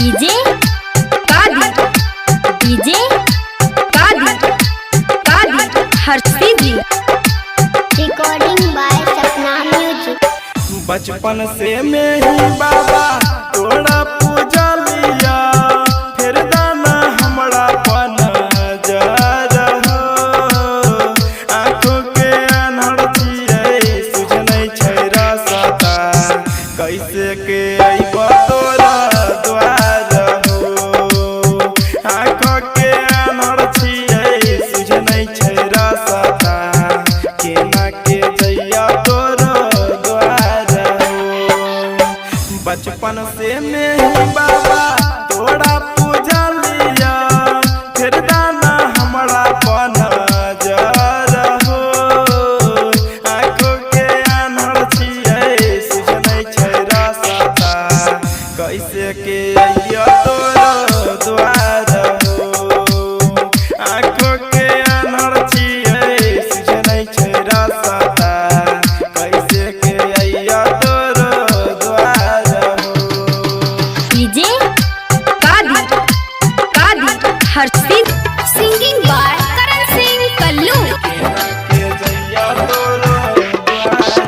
DJ कादी DJ कादी कादी हर्षिदी रिकॉर्डिंग बाय सपना म्यूजिक। बचपन से में ही बाबा तोड़ा पूजा लिया, फिर दाना हमरा पन जरा हो। आँखों के अनहर छियै सुझ नहीं छै रास्ता, कैसे के अइब तोरा द्वार हो। आँखों के अनहर छियै सुझ नहीं छै रास्ता, केना के जइया तोरा द्वार हो। बचपन से में ही बाबा तोड़ा पूजा लिया, फिर दाना हमरा पन जरा हो। आँखों के अनहर छियै सुझ नहीं छै रास्ता, कैसे के अइया तोरा द्वार हो। आँखों के अनहर छियै सुझ नहीं छै रास्ता, कैसे के अइया तोरा द्वार हो। डीजे कादी कादी हर्षिदी सिंगिंग बाय करण सिंह कल्लू। के जइया तोरा द्वार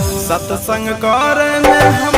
हो। सत्संग करे में हम